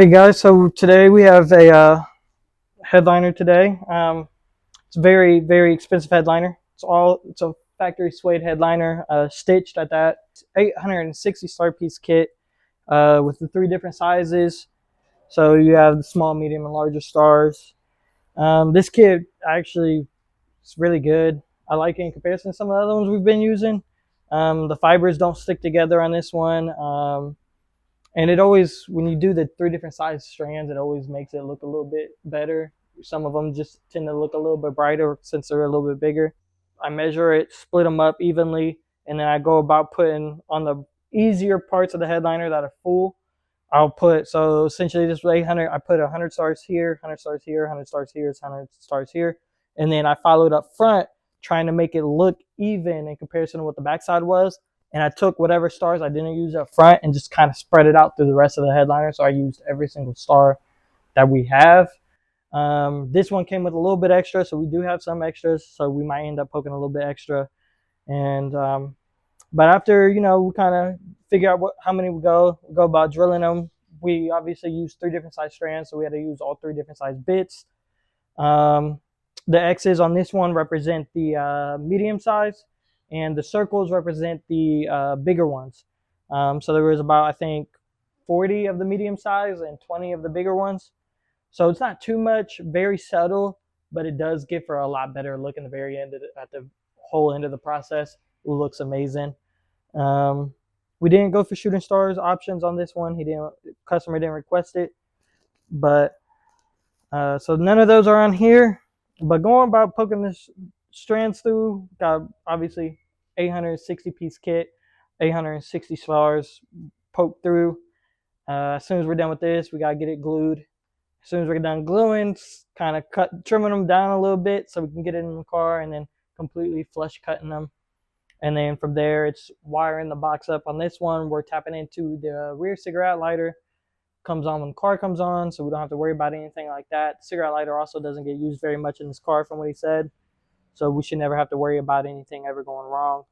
Hey guys, so today we have a headliner today. It's a very expensive headliner. It's a factory suede headliner, stitched at that. It's 860 star piece kit with the three different sizes. So you have the small, medium, and larger stars. This kit actually is really good. I like it in comparison to some of the other ones we've been using. The fibers don't stick together on this one. And it always, when you do the three different size strands, it always makes it look a little bit better. Some of them just tend to look a little bit brighter since they're a little bit bigger. I measure it, split them up evenly, and then I go about putting on the easier parts of the headliner that are full. I'll put, so essentially this 800, I put 100 stars here, 100 stars here, 100 stars here, 100 stars here. And then I followed up front, trying to make it look even in comparison to what the backside was. And I took whatever stars I didn't use up front and just kind of spread it out through the rest of the headliner. So I used every single star that we have. This one came with a little bit extra, so we do have some extras. So we might end up poking a little bit extra. And but after we kind of figure out how many we go about drilling them. We obviously use three different size strands, so we had to use all three different size bits. Um, the X's on this one represent the medium size, and the circles represent the bigger ones. So there was about, I think, 40 of the medium size and 20 of the bigger ones. So it's not too much, very subtle, but it does give for a lot better look in the very end at the whole end of the process. It looks amazing. Um, we didn't go for shooting stars options on this one. Customer didn't request it, but so none of those are on here. But going about poking this strands through, got obviously 860 piece kit, 860 stars poked through. As soon as we're done with this, we gotta get it glued. As soon as we're done gluing, kind of trimming them down a little bit so we can get it in the car, and then completely flush cutting them. And then from there, it's wiring the box up. On this one, we're tapping into the rear cigarette lighter. Comes on when the car comes on, so we don't have to worry about anything like that. The cigarette lighter also doesn't get used very much in this car from what he said. So we should never have to worry about anything ever going wrong.